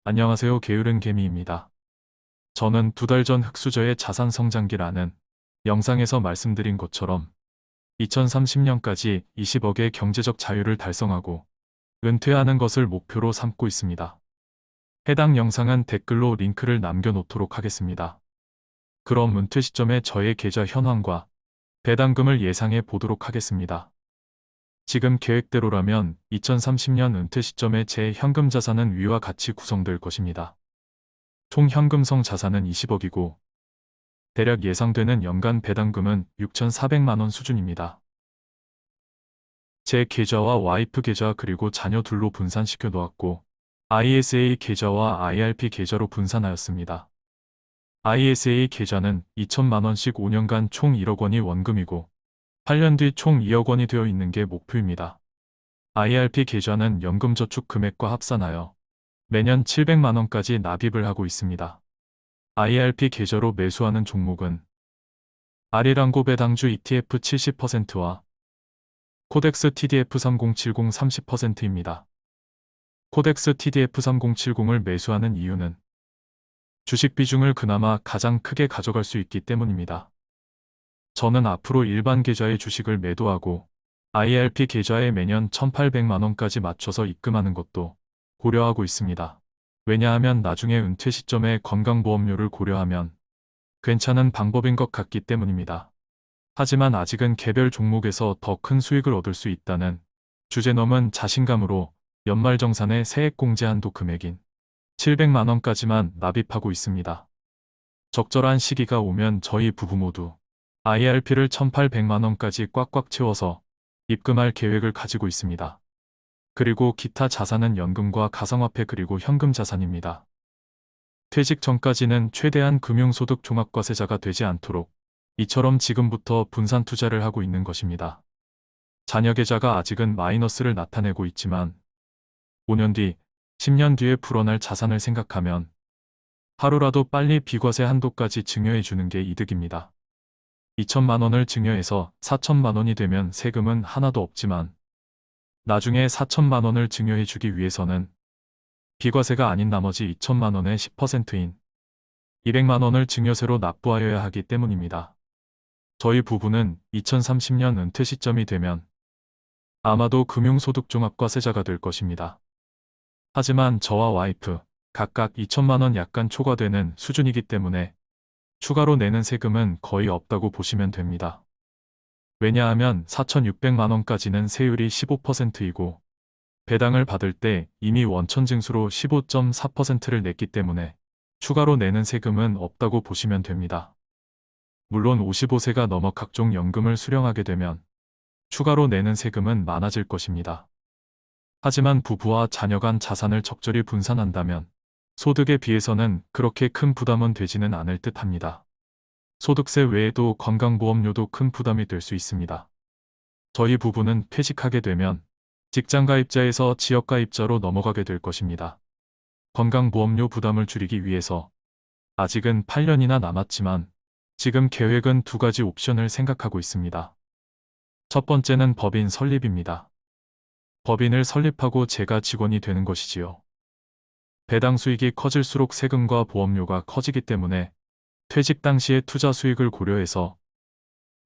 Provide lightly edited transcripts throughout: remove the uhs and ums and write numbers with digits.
안녕하세요. 게으른 개미입니다. 저는 2달 전 흑수저의 자산 성장기라는 영상에서 말씀드린 것처럼 2030년까지 20억의 경제적 자유를 달성하고 은퇴하는 것을 목표로 삼고 있습니다. 해당 영상은 댓글로 링크를 남겨놓도록 하겠습니다. 그럼 은퇴 시점에 저의 계좌 현황과 배당금을 예상해 보도록 하겠습니다. 지금 계획대로라면 2030년 은퇴 시점에 제 현금 자산은 위와 같이 구성될 것입니다. 총 현금성 자산은 20억이고 대략 예상되는 연간 배당금은 6,400만 원 수준입니다. 제 계좌와 와이프 계좌 그리고 자녀 둘로 분산시켜 놓았고 ISA 계좌와 IRP 계좌로 분산하였습니다. ISA 계좌는 2천만 원씩 5년간 총 1억 원이 원금이고 8년 뒤 총 2억 원이 되어 있는 게 목표입니다. IRP 계좌는 연금저축 금액과 합산하여 매년 700만 원까지 납입을 하고 있습니다. IRP 계좌로 매수하는 종목은 아리랑고 배당주 ETF 70%와 코덱스 TDF 3070 30%입니다. 코덱스 TDF 3070을 매수하는 이유는 주식 비중을 그나마 가장 크게 가져갈 수 있기 때문입니다. 저는 앞으로 일반 계좌의 주식을 매도하고 IRP 계좌에 매년 1,800만 원까지 맞춰서 입금하는 것도 고려하고 있습니다. 왜냐하면 나중에 은퇴 시점에 건강보험료를 고려하면 괜찮은 방법인 것 같기 때문입니다. 하지만 아직은 개별 종목에서 더 큰 수익을 얻을 수 있다는 주제 넘은 자신감으로 연말정산의 세액공제 한도 금액인 700만 원까지만 납입하고 있습니다. 적절한 시기가 오면 저희 부부 모두 IRP를 1,800만 원까지 꽉꽉 채워서 입금할 계획을 가지고 있습니다. 그리고 기타 자산은 연금과 가상화폐 그리고 현금 자산입니다. 퇴직 전까지는 최대한 금융소득 종합과세자가 되지 않도록 이처럼 지금부터 분산 투자를 하고 있는 것입니다. 자녀 계좌가 아직은 마이너스를 나타내고 있지만 5년 뒤, 10년 뒤에 불어날 자산을 생각하면 하루라도 빨리 비과세 한도까지 증여해 주는 게 이득입니다. 2천만 원을 증여해서 4천만 원이 되면 세금은 하나도 없지만 나중에 4천만 원을 증여해 주기 위해서는 비과세가 아닌 나머지 2천만 원의 10%인 200만 원을 증여세로 납부하여야 하기 때문입니다. 저희 부부는 2030년 은퇴 시점이 되면 아마도 금융소득종합과세자가 될 것입니다. 하지만 저와 와이프 각각 2천만 원 약간 초과되는 수준이기 때문에 추가로 내는 세금은 거의 없다고 보시면 됩니다. 왜냐하면 4,600만 원까지는 세율이 15%이고 배당을 받을 때 이미 원천징수로 15.4%를 냈기 때문에 추가로 내는 세금은 없다고 보시면 됩니다. 물론 55세가 넘어 각종 연금을 수령하게 되면 추가로 내는 세금은 많아질 것입니다. 하지만 부부와 자녀 간 자산을 적절히 분산한다면 소득에 비해서는 그렇게 큰 부담은 되지는 않을 듯 합니다. 소득세 외에도 건강보험료도 큰 부담이 될 수 있습니다. 저희 부부는 퇴직하게 되면 직장가입자에서 지역가입자로 넘어가게 될 것입니다. 건강보험료 부담을 줄이기 위해서 아직은 8년이나 남았지만 지금 계획은 2가지 옵션을 생각하고 있습니다. 첫 번째는 법인 설립입니다. 법인을 설립하고 제가 직원이 되는 것이지요. 배당 수익이 커질수록 세금과 보험료가 커지기 때문에 퇴직 당시의 투자 수익을 고려해서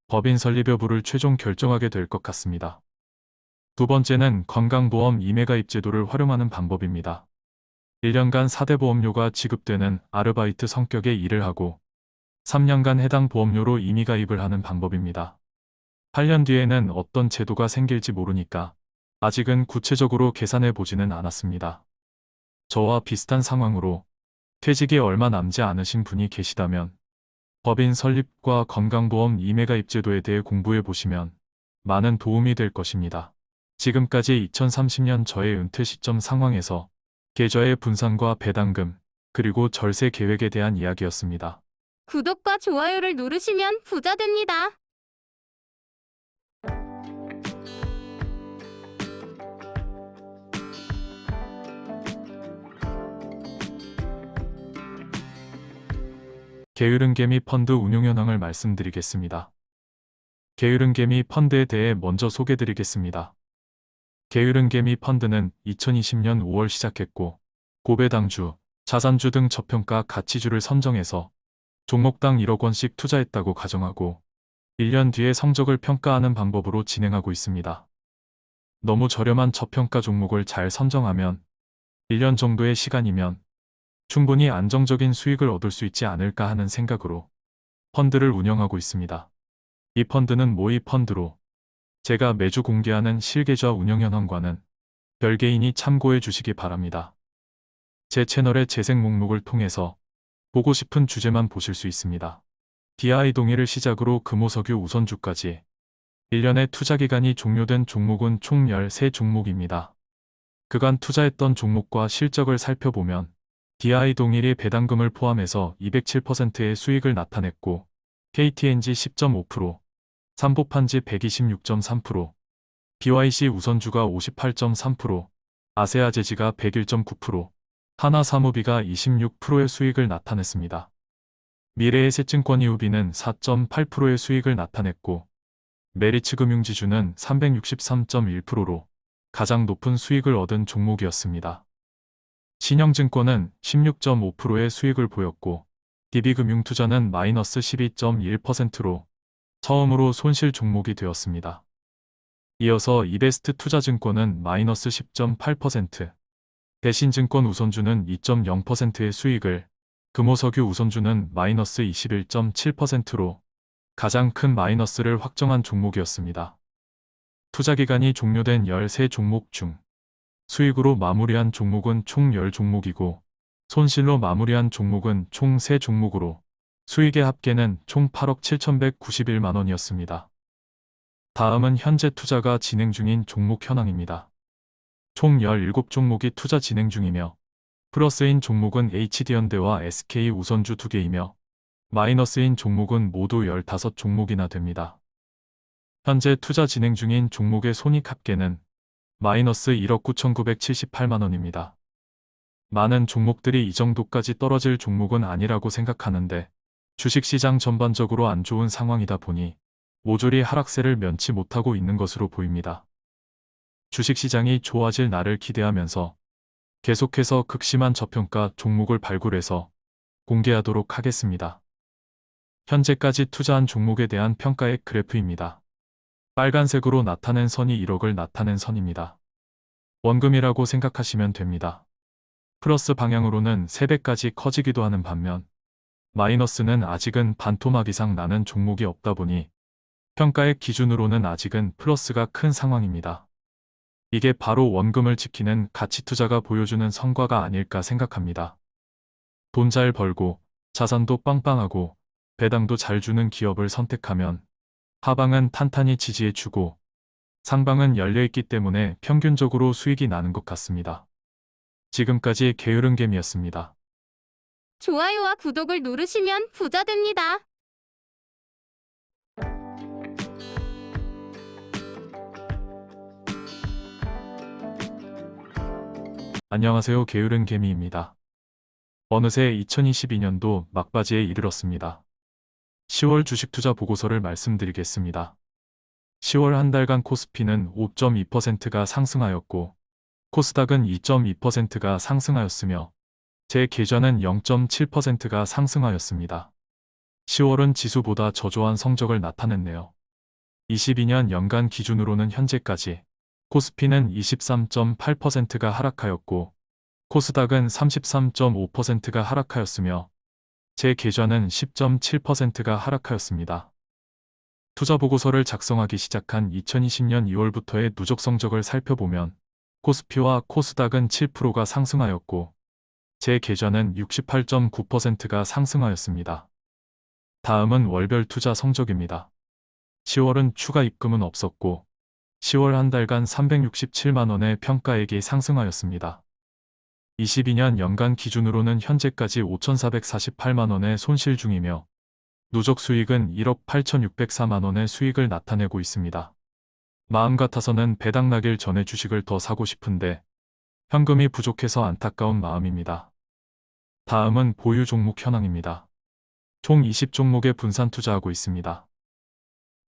법인 설립 여부를 최종 결정하게 될 것 같습니다. 두 번째는 건강보험 임해가입 제도를 활용하는 방법입니다. 1년간 4대 보험료가 지급되는 아르바이트 성격의 일을 하고 3년간 해당 보험료로 임의가입을 하는 방법입니다. 8년 뒤에는 어떤 제도가 생길지 모르니까 아직은 구체적으로 계산해 보지는 않았습니다. 저와 비슷한 상황으로 퇴직이 얼마 남지 않으신 분이 계시다면 법인 설립과 건강보험 임해가입 제도에 대해 공부해 보시면 많은 도움이 될 것입니다. 지금까지 2030년 저의 은퇴 시점 상황에서 계좌의 분산과 배당금, 그리고 절세 계획에 대한 이야기였습니다. 구독과 좋아요를 누르시면 부자 됩니다. 게으른개미 펀드 운용 현황을 말씀드리겠습니다. 게으른개미 펀드에 대해 먼저 소개드리겠습니다. 게으른개미 펀드는 2020년 5월 시작했고 고배당주, 자산주 등 저평가 가치주를 선정해서 종목당 1억 원씩 투자했다고 가정하고 1년 뒤에 성적을 평가하는 방법으로 진행하고 있습니다. 너무 저렴한 저평가 종목을 잘 선정하면 1년 정도의 시간이면 충분히 안정적인 수익을 얻을 수 있지 않을까 하는 생각으로 펀드를 운영하고 있습니다. 이 펀드는 모의 펀드로 제가 매주 공개하는 실계좌 운영 현황과는 별개인이 참고해 주시기 바랍니다. 제 채널의 재생 목록을 통해서 보고 싶은 주제만 보실 수 있습니다. DI 동일을 시작으로 금호석유 우선주까지 1년의 투자기간이 종료된 종목은 총 13종목입니다. 그간 투자했던 종목과 실적을 살펴보면 DI 동일이 배당금을 포함해서 207%의 수익을 나타냈고 KTNG 10.5%, 삼보판지 126.3%, BYC 우선주가 58.3%, 아세아제지가 101.9%, 하나사무비가 26%의 수익을 나타냈습니다. 미래에셋증권이우비는 4.8%의 수익을 나타냈고 메리츠금융지주는 363.1%로 가장 높은 수익을 얻은 종목이었습니다. 신영증권은 16.5%의 수익을 보였고 DB금융투자는 마이너스 12.1%로 처음으로 손실 종목이 되었습니다. 이어서 이베스트투자증권은 마이너스 10.8%, 대신증권 우선주는 2.0%의 수익을, 금호석유 우선주는 마이너스 21.7%로 가장 큰 마이너스를 확정한 종목이었습니다. 투자기간이 종료된 13종목 중 수익으로 마무리한 종목은 총 10종목이고 손실로 마무리한 종목은 총 3종목으로 수익의 합계는 총 8억 7,191만 원이었습니다. 다음은 현재 투자가 진행 중인 종목 현황입니다. 총 17종목이 투자 진행 중이며 플러스인 종목은 HD현대와 SK 우선주 2개이며 마이너스인 종목은 모두 15종목이나 됩니다. 현재 투자 진행 중인 종목의 손익 합계는 마이너스 1억 9,978만 원입니다. 많은 종목들이 이 정도까지 떨어질 종목은 아니라고 생각하는데 주식시장 전반적으로 안 좋은 상황이다 보니 모조리 하락세를 면치 못하고 있는 것으로 보입니다. 주식시장이 좋아질 날을 기대하면서 계속해서 극심한 저평가 종목을 발굴해서 공개하도록 하겠습니다. 현재까지 투자한 종목에 대한 평가액 그래프입니다. 빨간색으로 나타낸 선이 1억을 나타낸 선입니다. 원금이라고 생각하시면 됩니다. 플러스 방향으로는 3배까지 커지기도 하는 반면 마이너스는 아직은 반토막 이상 나는 종목이 없다 보니 평가액 기준으로는 아직은 플러스가 큰 상황입니다. 이게 바로 원금을 지키는 가치투자가 보여주는 성과가 아닐까 생각합니다. 돈 잘 벌고 자산도 빵빵하고 배당도 잘 주는 기업을 선택하면 하방은 탄탄히 지지해주고 상방은 열려있기 때문에 평균적으로 수익이 나는 것 같습니다. 지금까지 게으른개미였습니다. 좋아요와 구독을 누르시면 부자 됩니다. 안녕하세요. 게으른개미입니다. 어느새 2022년도 막바지에 이르렀습니다. 10월 주식투자 보고서를 말씀드리겠습니다. 10월 한 달간 코스피는 5.2%가 상승하였고 코스닥은 2.2%가 상승하였으며 제 계좌는 0.7%가 상승하였습니다. 10월은 지수보다 저조한 성적을 나타냈네요. 22년 연간 기준으로는 현재까지 코스피는 23.8%가 하락하였고 코스닥은 33.5%가 하락하였으며 제 계좌는 10.7%가 하락하였습니다. 투자보고서를 작성하기 시작한 2020년 2월부터의 누적 성적을 살펴보면 코스피와 코스닥은 7%가 상승하였고 제 계좌는 68.9%가 상승하였습니다. 다음은 월별 투자 성적입니다. 10월은 추가 입금은 없었고 10월 한 달간 367만 원의 평가액이 상승하였습니다. 22년 연간 기준으로는 현재까지 5,448만 원의 손실 중이며 누적 수익은 1억 8,604만 원의 수익을 나타내고 있습니다. 마음 같아서는 배당 나길 전에 주식을 더 사고 싶은데 현금이 부족해서 안타까운 마음입니다. 다음은 보유 종목 현황입니다. 총 20종목에 분산 투자하고 있습니다.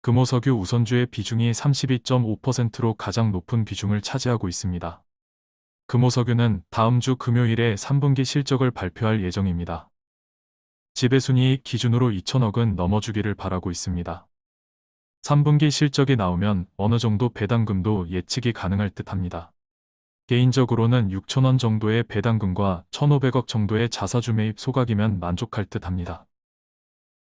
금호석유 우선주의 비중이 32.5%로 가장 높은 비중을 차지하고 있습니다. 금호석유는 다음 주 금요일에 3분기 실적을 발표할 예정입니다. 지배순이익 기준으로 2천억은 넘어주기를 바라고 있습니다. 3분기 실적이 나오면 어느 정도 배당금도 예측이 가능할 듯 합니다. 개인적으로는 6천원 정도의 배당금과 1,500억 정도의 자사주 매입 소각이면 만족할 듯 합니다.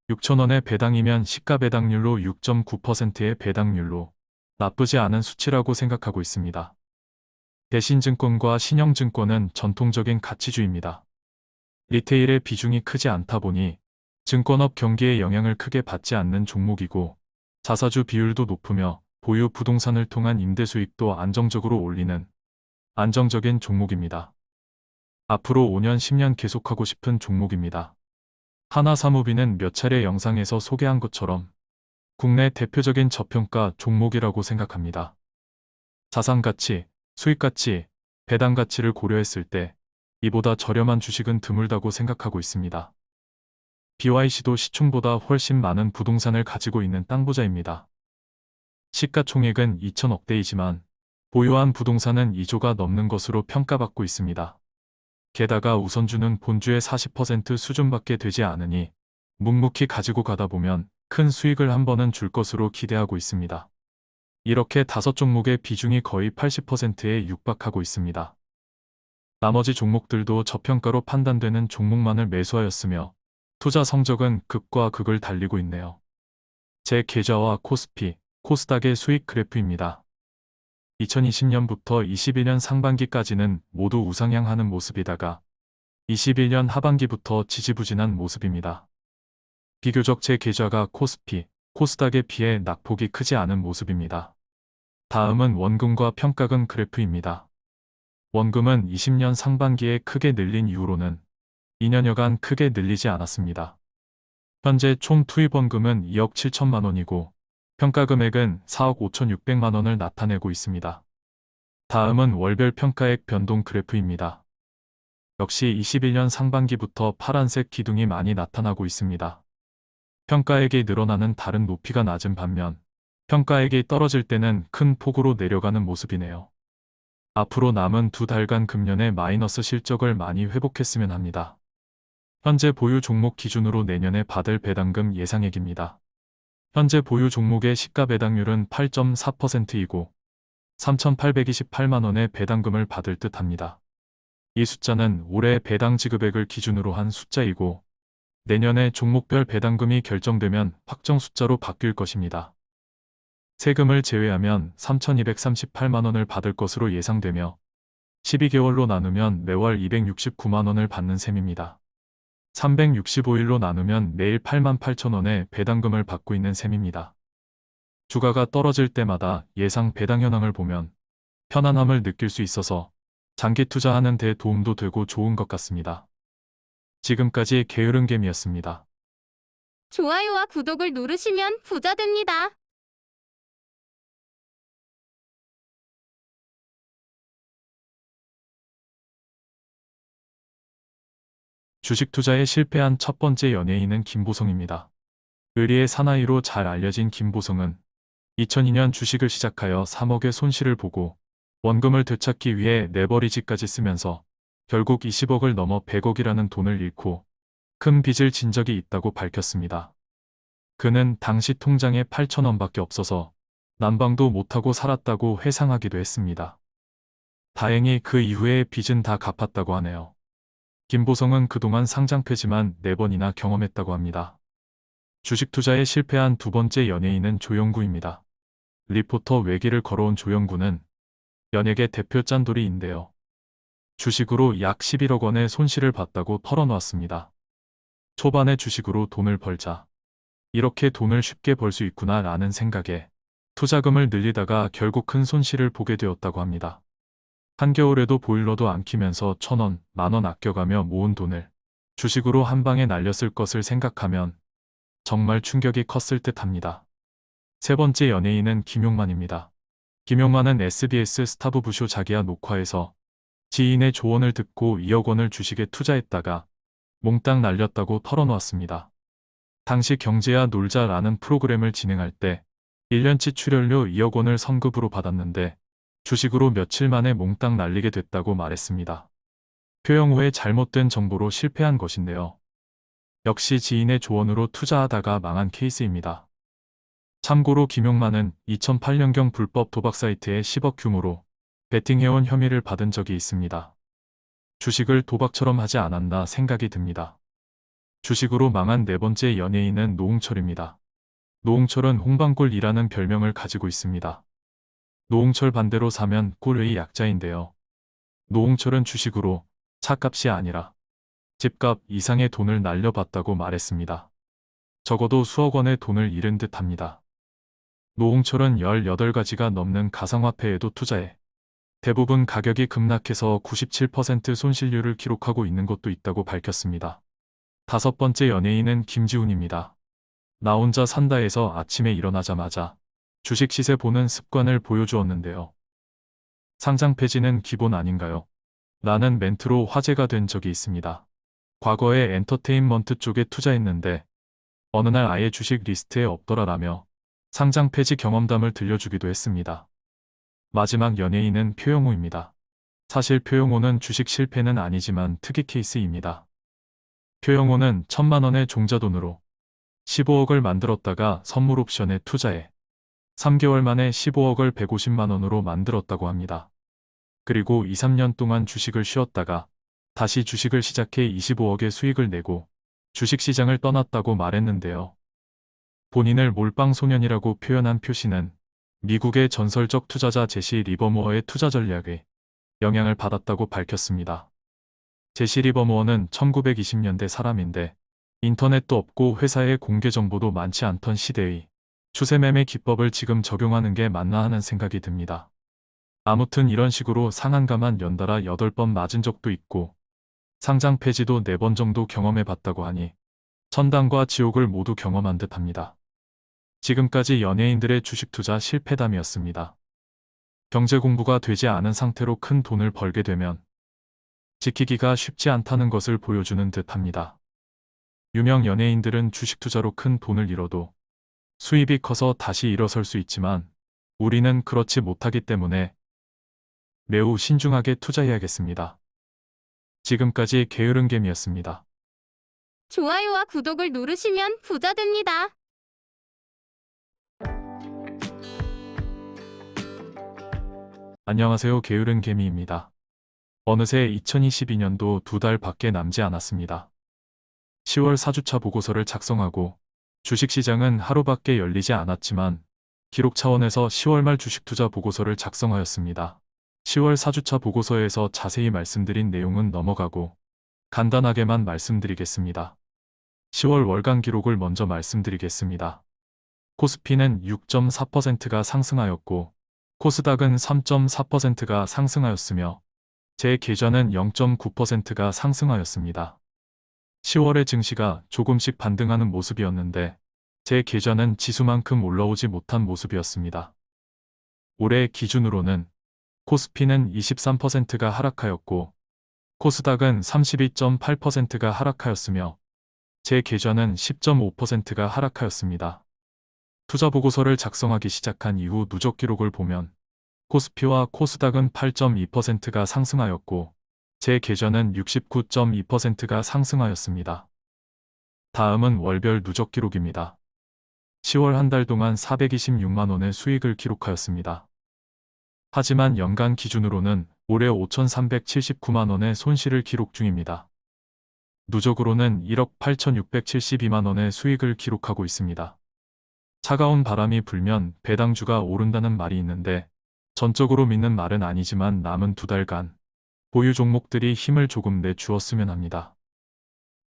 6천원의 배당이면 시가 배당률로 6.9%의 배당률로 나쁘지 않은 수치라고 생각하고 있습니다. 대신증권과 신영증권은 전통적인 가치주입니다. 리테일의 비중이 크지 않다 보니 증권업 경기에 영향을 크게 받지 않는 종목이고 자사주 비율도 높으며 보유 부동산을 통한 임대 수익도 안정적으로 올리는 안정적인 종목입니다. 앞으로 5년, 10년 계속하고 싶은 종목입니다. 하나사무비는 몇 차례 영상에서 소개한 것처럼 국내 대표적인 저평가 종목이라고 생각합니다. 자산가치, 수익가치, 배당가치를 고려했을 때 이보다 저렴한 주식은 드물다고 생각하고 있습니다. BYC도 시총보다 훨씬 많은 부동산을 가지고 있는 땅부자입니다. 시가총액은 2천억대이지만 보유한 부동산은 2조가 넘는 것으로 평가받고 있습니다. 게다가 우선주는 본주의 40% 수준밖에 되지 않으니 묵묵히 가지고 가다 보면 큰 수익을 한 번은 줄 것으로 기대하고 있습니다. 이렇게 5종목의 비중이 거의 80%에 육박하고 있습니다. 나머지 종목들도 저평가로 판단되는 종목만을 매수하였으며 투자 성적은 극과 극을 달리고 있네요. 제 계좌와 코스피, 코스닥의 수익 그래프입니다. 2020년부터 21년 상반기까지는 모두 우상향하는 모습이다가 21년 하반기부터 지지부진한 모습입니다. 비교적 제 계좌가 코스피, 코스닥에 비해 낙폭이 크지 않은 모습입니다. 다음은 원금과 평가금 그래프입니다. 원금은 20년 상반기에 크게 늘린 이후로는 2년여간 크게 늘리지 않았습니다. 현재 총 투입원금은 2억 7천만 원이고 평가금액은 4억 5,600만 원을 나타내고 있습니다. 다음은 월별 평가액 변동 그래프입니다. 역시 21년 상반기부터 파란색 기둥이 많이 나타나고 있습니다. 평가액이 늘어나는 달은 높이가 낮은 반면 평가액이 떨어질 때는 큰 폭으로 내려가는 모습이네요. 앞으로 남은 2달간 금년의 마이너스 실적을 많이 회복했으면 합니다. 현재 보유 종목 기준으로 내년에 받을 배당금 예상액입니다. 현재 보유 종목의 시가 배당률은 8.4%이고 3,828만 원의 배당금을 받을 듯 합니다. 이 숫자는 올해 배당 지급액을 기준으로 한 숫자이고 내년에 종목별 배당금이 결정되면 확정 숫자로 바뀔 것입니다. 세금을 제외하면 3,238만 원을 받을 것으로 예상되며 12개월로 나누면 매월 269만 원을 받는 셈입니다. 365일로 나누면 매일 88,000원의 배당금을 받고 있는 셈입니다. 주가가 떨어질 때마다 예상 배당 현황을 보면 편안함을 느낄 수 있어서 장기 투자하는 데 도움도 되고 좋은 것 같습니다. 지금까지 게으른개미였습니다. 좋아요와 구독을 누르시면 부자 됩니다. 주식 투자에 실패한 첫 번째 연예인은 김보성입니다. 의리의 사나이로 잘 알려진 김보성은 2002년 주식을 시작하여 3억의 손실을 보고 원금을 되찾기 위해 레버리지까지 쓰면서 결국 20억을 넘어 100억이라는 돈을 잃고 큰 빚을 진 적이 있다고 밝혔습니다. 그는 당시 통장에 8,000원밖에 없어서 난방도 못하고 살았다고 회상하기도 했습니다. 다행히 그 이후에 빚은 다 갚았다고 하네요. 김보성은 그동안 상장폐지만 4번이나 경험했다고 합니다. 주식 투자에 실패한 두 번째 연예인은 조영구입니다. 리포터 외길을 걸어온 조영구는 연예계 대표 짠돌이인데요. 주식으로 약 11억 원의 손실을 봤다고 털어놓았습니다. 초반에 주식으로 돈을 벌자. 이렇게 돈을 쉽게 벌 수 있구나 라는 생각에 투자금을 늘리다가 결국 큰 손실을 보게 되었다고 합니다. 한겨울에도 보일러도 안 키면서 1,000원, 만원 아껴가며 모은 돈을 주식으로 한 방에 날렸을 것을 생각하면 정말 충격이 컸을 듯 합니다. 세 번째 연예인은 김용만입니다. 김용만은 SBS 스타부부쇼 자기야 녹화에서 지인의 조언을 듣고 2억 원을 주식에 투자했다가 몽땅 날렸다고 털어놓았습니다. 당시 경제야 놀자라는 프로그램을 진행할 때 1년치 출연료 2억 원을 선급으로 받았는데 주식으로 며칠 만에 몽땅 날리게 됐다고 말했습니다. 표영호의 잘못된 정보로 실패한 것인데요. 역시 지인의 조언으로 투자하다가 망한 케이스입니다. 참고로 김용만은 2008년경 불법 도박 사이트에 10억 규모로 베팅해온 혐의를 받은 적이 있습니다. 주식을 도박처럼 하지 않았나 생각이 듭니다. 주식으로 망한 네 번째 연예인은 노홍철입니다. 노홍철은 홍방골이라는 별명을 가지고 있습니다. 노홍철 반대로 사면 꼴의 약자인데요. 노홍철은 주식으로 차값이 아니라 집값 이상의 돈을 날려봤다고 말했습니다. 적어도 수억 원의 돈을 잃은 듯합니다. 노홍철은 18가지가 넘는 가상화폐에도 투자해 대부분 가격이 급락해서 97% 손실률을 기록하고 있는 것도 있다고 밝혔습니다. 다섯 번째 연예인은 김지훈입니다. 나 혼자 산다에서 아침에 일어나자마자 주식 시세 보는 습관을 보여주었는데요. 상장 폐지는 기본 아닌가요? 라는 멘트로 화제가 된 적이 있습니다. 과거에 엔터테인먼트 쪽에 투자했는데 어느 날 아예 주식 리스트에 없더라라며 상장 폐지 경험담을 들려주기도 했습니다. 마지막 연예인은 표영호입니다. 사실 표영호는 주식 실패는 아니지만 특이 케이스입니다. 표영호는 1,000만 원의 종자돈으로 15억을 만들었다가 선물 옵션에 투자해 3개월 만에 15억을 150만 원으로 만들었다고 합니다. 그리고 2, 3년 동안 주식을 쉬었다가 다시 주식을 시작해 25억의 수익을 내고 주식시장을 떠났다고 말했는데요. 본인을 몰빵소년이라고 표현한 표씨는 미국의 전설적 투자자 제시 리버모어의 투자 전략에 영향을 받았다고 밝혔습니다. 제시 리버모어는 1920년대 사람인데 인터넷도 없고 회사의 공개 정보도 많지 않던 시대의 추세매매 기법을 지금 적용하는 게 맞나 하는 생각이 듭니다. 아무튼 이런 식으로 상한가만 연달아 8번 맞은 적도 있고 상장 폐지도 4번 정도 경험해 봤다고 하니 천당과 지옥을 모두 경험한 듯 합니다. 지금까지 연예인들의 주식 투자 실패담이었습니다. 경제 공부가 되지 않은 상태로 큰 돈을 벌게 되면 지키기가 쉽지 않다는 것을 보여주는 듯 합니다. 유명 연예인들은 주식 투자로 큰 돈을 잃어도 수입이 커서 다시 일어설 수 있지만 우리는 그렇지 못하기 때문에 매우 신중하게 투자해야겠습니다. 지금까지 게으른개미였습니다. 좋아요와 구독을 누르시면 부자 됩니다. 안녕하세요. 게으른개미입니다. 어느새 2022년도 2달 밖에 남지 않았습니다. 10월 4주차 보고서를 작성하고 주식시장은 하루밖에 열리지 않았지만 기록 차원에서 10월 말 주식 투자 보고서를 작성하였습니다. 10월 4주차 보고서에서 자세히 말씀드린 내용은 넘어가고 간단하게만 말씀드리겠습니다. 10월 월간 기록을 먼저 말씀드리겠습니다. 코스피는 6.4%가 상승하였고 코스닥은 3.4%가 상승하였으며 제 계좌는 0.9%가 상승하였습니다. 10월의 증시가 조금씩 반등하는 모습이었는데 제 계좌는 지수만큼 올라오지 못한 모습이었습니다. 올해 기준으로는 코스피는 23%가 하락하였고 코스닥은 32.8%가 하락하였으며 제 계좌는 10.5%가 하락하였습니다. 투자 보고서를 작성하기 시작한 이후 누적 기록을 보면 코스피와 코스닥은 8.2%가 상승하였고 제 계좌는 69.2%가 상승하였습니다. 다음은 월별 누적 기록입니다. 10월 한 달 동안 426만 원의 수익을 기록하였습니다. 하지만 연간 기준으로는 올해 5,379만 원의 손실을 기록 중입니다. 누적으로는 1억 8,672만 원의 수익을 기록하고 있습니다. 차가운 바람이 불면 배당주가 오른다는 말이 있는데 전적으로 믿는 말은 아니지만 남은 2달간 보유 종목들이 힘을 조금 내주었으면 합니다.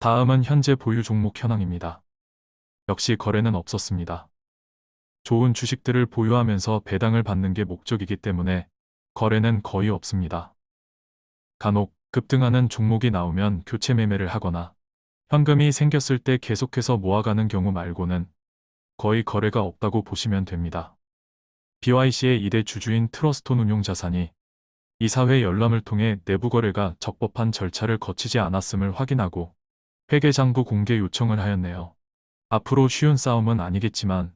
다음은 현재 보유 종목 현황입니다. 역시 거래는 없었습니다. 좋은 주식들을 보유하면서 배당을 받는 게 목적이기 때문에 거래는 거의 없습니다. 간혹 급등하는 종목이 나오면 교체 매매를 하거나 현금이 생겼을 때 계속해서 모아가는 경우 말고는 거의 거래가 없다고 보시면 됩니다. BYC의 2대 주주인 트러스톤 운용자산이 이사회 열람을 통해 내부 거래가 적법한 절차를 거치지 않았음을 확인하고 회계장부 공개 요청을 하였네요. 앞으로 쉬운 싸움은 아니겠지만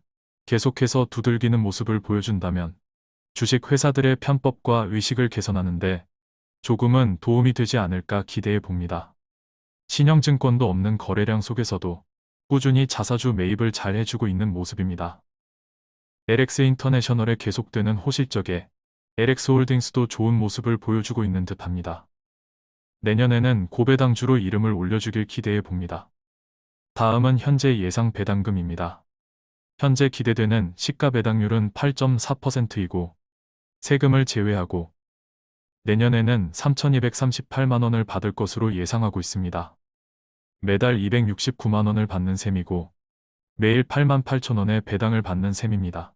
계속해서 두들기는 모습을 보여준다면 주식 회사들의 편법과 의식을 개선하는데 조금은 도움이 되지 않을까 기대해 봅니다. 신영증권도 없는 거래량 속에서도 꾸준히 자사주 매입을 잘 해주고 있는 모습입니다. LX 인터내셔널의 계속되는 호실적에 LX홀딩스도 좋은 모습을 보여주고 있는 듯합니다. 내년에는 고배당주로 이름을 올려주길 기대해 봅니다. 다음은 현재 예상 배당금입니다. 현재 기대되는 시가 배당률은 8.4%이고 세금을 제외하고 내년에는 3,238만 원을 받을 것으로 예상하고 있습니다. 매달 269만 원을 받는 셈이고 매일 88,000원의 배당을 받는 셈입니다.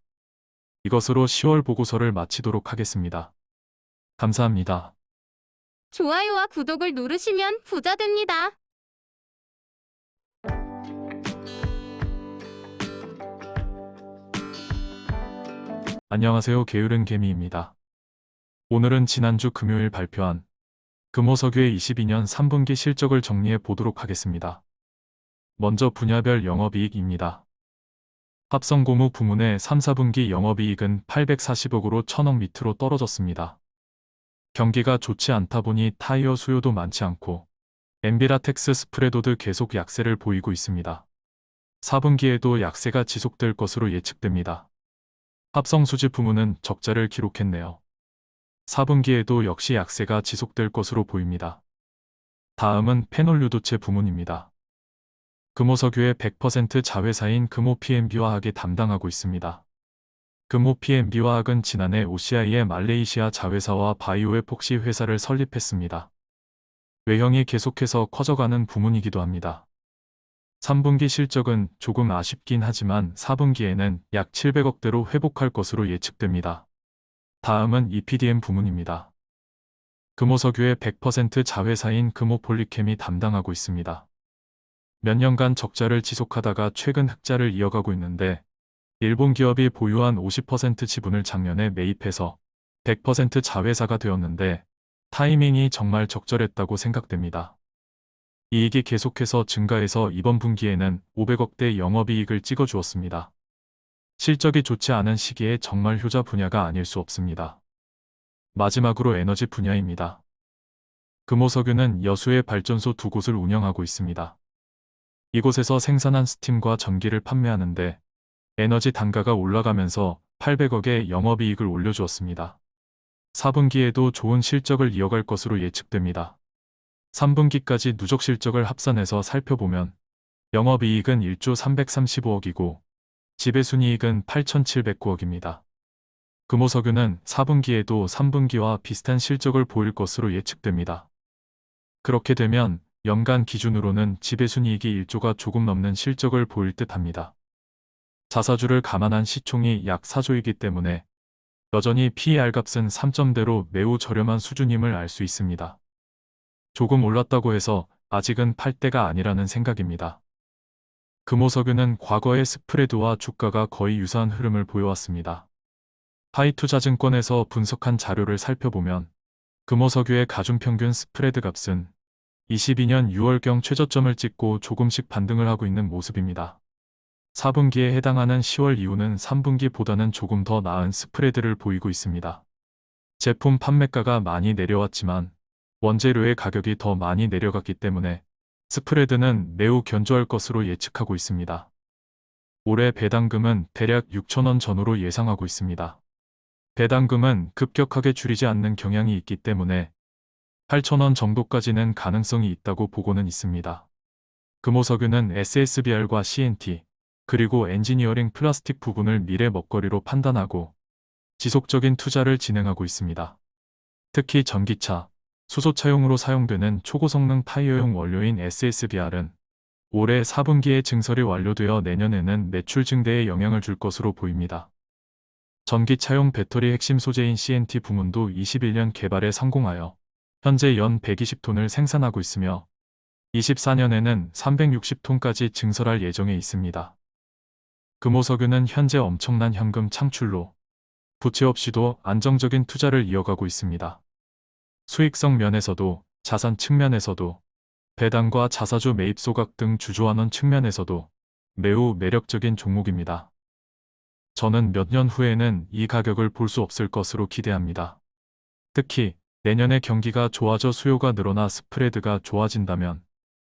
이것으로 10월 보고서를 마치도록 하겠습니다. 감사합니다. 좋아요와 구독을 누르시면 부자 됩니다. 안녕하세요. 게으른 개미입니다. 오늘은 지난주 금요일 발표한 금호석유의 22년 3분기 실적을 정리해 보도록 하겠습니다. 먼저 분야별 영업이익입니다. 합성고무 부문의 3, 4분기 영업이익은 840억으로 1000억 밑으로 떨어졌습니다. 경기가 좋지 않다 보니 타이어 수요도 많지 않고 엔비라텍스 스프레도드 계속 약세를 보이고 있습니다. 4분기에도 약세가 지속될 것으로 예측됩니다. 합성수지 부문은 적자를 기록했네요. 4분기에도 역시 약세가 지속될 것으로 보입니다. 다음은 페놀유도체 부문입니다. 금호석유의 100% 자회사인 금호PMB화학이 담당하고 있습니다. 금호PMB화학은 지난해 OCI의 말레이시아 자회사와 바이오의 폭시 회사를 설립했습니다. 외형이 계속해서 커져가는 부문이기도 합니다. 3분기 실적은 조금 아쉽긴 하지만 4분기에는 약 700억대로 회복할 것으로 예측됩니다. 다음은 EPDM 부문입니다. 금호석유의 100% 자회사인 금호폴리캠이 담당하고 있습니다. 몇 년간 적자를 지속하다가 최근 흑자를 이어가고 있는데 일본 기업이 보유한 50% 지분을 작년에 매입해서 100% 자회사가 되었는데 타이밍이 정말 적절했다고 생각됩니다. 이익이 계속해서 증가해서 이번 분기에는 500억대 영업이익을 찍어주었습니다. 실적이 좋지 않은 시기에 정말 효자 분야가 아닐 수 없습니다. 마지막으로 에너지 분야입니다. 금호석유는 여수의 발전소 2곳을 운영하고 있습니다. 이곳에서 생산한 스팀과 전기를 판매하는데 에너지 단가가 올라가면서 800억의 영업이익을 올려주었습니다. 4분기에도 좋은 실적을 이어갈 것으로 예측됩니다. 3분기까지 누적 실적을 합산해서 살펴보면 영업이익은 1조 335억이고 지배순이익은 8,709억입니다. 금호석유는 4분기에도 3분기와 비슷한 실적을 보일 것으로 예측됩니다. 그렇게 되면 연간 기준으로는 지배순이익이 1조가 조금 넘는 실적을 보일 듯 합니다. 자사주를 감안한 시총이 약 4조이기 때문에 여전히 PER 값은 3점대로 매우 저렴한 수준임을 알 수 있습니다. 조금 올랐다고 해서 아직은 팔 때가 아니라는 생각입니다. 금호석유는 과거의 스프레드와 주가가 거의 유사한 흐름을 보여왔습니다. 하이투자증권에서 분석한 자료를 살펴보면 금호석유의 가중평균 스프레드 값은 22년 6월경 최저점을 찍고 조금씩 반등을 하고 있는 모습입니다. 4분기에 해당하는 10월 이후는 3분기보다는 조금 더 나은 스프레드를 보이고 있습니다. 제품 판매가가 많이 내려왔지만 원재료의 가격이 더 많이 내려갔기 때문에 스프레드는 매우 견조할 것으로 예측하고 있습니다. 올해 배당금은 대략 6천원 전후로 예상하고 있습니다. 배당금은 급격하게 줄이지 않는 경향이 있기 때문에 8천원 정도까지는 가능성이 있다고 보고는 있습니다. 금호석유는 SSBR과 CNT, 그리고 엔지니어링 플라스틱 부분을 미래 먹거리로 판단하고 지속적인 투자를 진행하고 있습니다. 특히 전기차, 수소차용으로 사용되는 초고성능 타이어용 원료인 SSBR은 올해 4분기에 증설이 완료되어 내년에는 매출 증대에 영향을 줄 것으로 보입니다. 전기차용 배터리 핵심 소재인 CNT 부문도 21년 개발에 성공하여 현재 연 120톤을 생산하고 있으며 24년에는 360톤까지 증설할 예정에 있습니다. 금호석유는 현재 엄청난 현금 창출로 부채 없이도 안정적인 투자를 이어가고 있습니다. 수익성 면에서도 자산 측면에서도 배당과 자사주 매입 소각 등 주주환원 측면에서도 매우 매력적인 종목입니다. 저는 몇 년 후에는 이 가격을 볼 수 없을 것으로 기대합니다. 특히 내년에 경기가 좋아져 수요가 늘어나 스프레드가 좋아진다면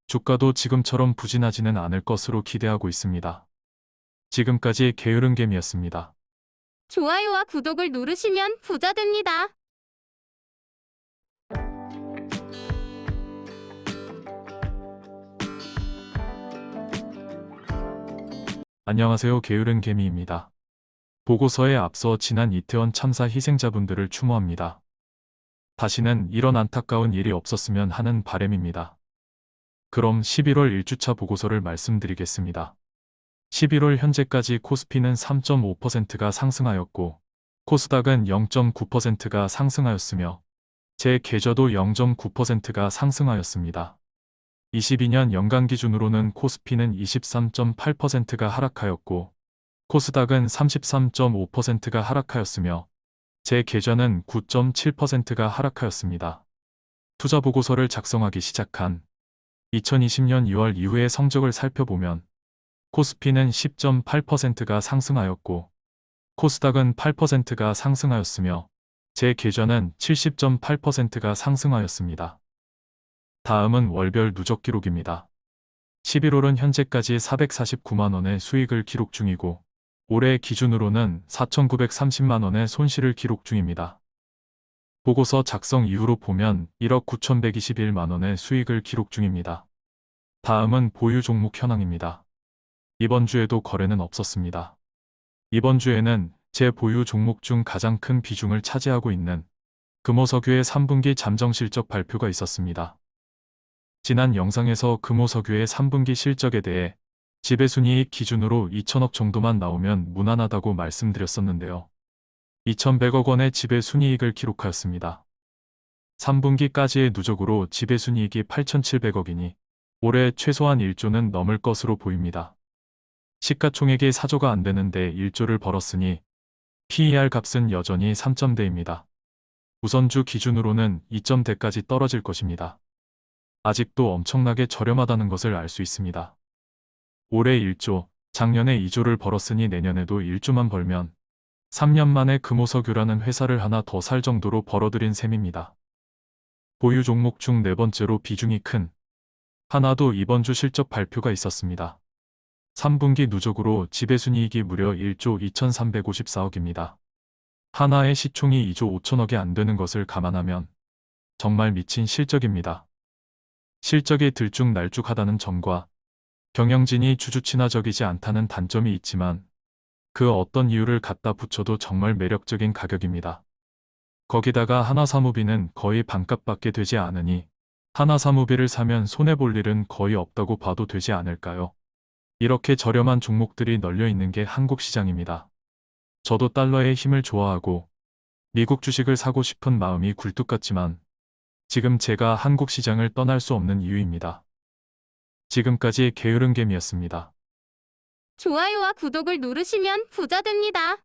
주가도 지금처럼 부진하지는 않을 것으로 기대하고 있습니다. 지금까지 게으른개미였습니다. 좋아요와 구독을 누르시면 부자 됩니다. 안녕하세요. 게으른개미입니다. 보고서에 앞서 지난 이태원 참사 희생자분들을 추모합니다. 다시는 이런 안타까운 일이 없었으면 하는 바람입니다. 그럼 11월 1주차 보고서를 말씀드리겠습니다. 11월 현재까지 코스피는 3.5%가 상승하였고 코스닥은 0.9%가 상승하였으며 제 계좌도 0.9%가 상승하였습니다. 22년 연간 기준으로는 코스피는 23.8%가 하락하였고 코스닥은 33.5%가 하락하였으며 제 계좌는 9.7%가 하락하였습니다. 투자 보고서를 작성하기 시작한 2020년 2월 이후의 성적을 살펴보면 코스피는 10.8%가 상승하였고 코스닥은 8%가 상승하였으며 제 계좌는 70.8%가 상승하였습니다. 다음은 월별 누적 기록입니다. 11월은 현재까지 449만원의 수익을 기록 중이고 올해 기준으로는 4,930만원의 손실을 기록 중입니다. 보고서 작성 이후로 보면 1억 9,121만원의 수익을 기록 중입니다. 다음은 보유 종목 현황입니다. 이번 주에도 거래는 없었습니다. 이번 주에는 제 보유 종목 중 가장 큰 비중을 차지하고 있는 금호석유의 3분기 잠정 실적 발표가 있었습니다. 지난 영상에서 금호석유의 3분기 실적에 대해 지배순이익 기준으로 2천억 정도만 나오면 무난하다고 말씀드렸었는데요. 2,100억 원의 지배순이익을 기록하였습니다. 3분기까지의 누적으로 지배순이익이 8,700억이니 올해 최소한 1조는 넘을 것으로 보입니다. 시가총액이 4조가 안 되는데 1조를 벌었으니 PER 값은 여전히 3점대입니다. 우선주 기준으로는 2점대까지 떨어질 것입니다. 아직도 엄청나게 저렴하다는 것을 알 수 있습니다. 올해 1조, 작년에 2조를 벌었으니 내년에도 1조만 벌면 3년 만에 금호석유라는 회사를 하나 더 살 정도로 벌어들인 셈입니다. 보유 종목 중 네 번째로 비중이 큰 하나도 이번 주 실적 발표가 있었습니다. 3분기 누적으로 지배순이익이 무려 1조 2,354억입니다. 하나의 시총이 2조 5천억이 안 되는 것을 감안하면 정말 미친 실적입니다. 실적이 들쭉날쭉하다는 점과 경영진이 주주친화적이지 않다는 단점이 있지만 그 어떤 이유를 갖다 붙여도 정말 매력적인 가격입니다. 거기다가 하나사무비는 거의 반값밖에 되지 않으니 하나사무비를 사면 손해볼 일은 거의 없다고 봐도 되지 않을까요? 이렇게 저렴한 종목들이 널려 있는 게 한국 시장입니다. 저도 달러의 힘을 좋아하고 미국 주식을 사고 싶은 마음이 굴뚝 같지만 지금 제가 한국 시장을 떠날 수 없는 이유입니다. 지금까지 게으른개미였습니다. 좋아요와 구독을 누르시면 부자 됩니다.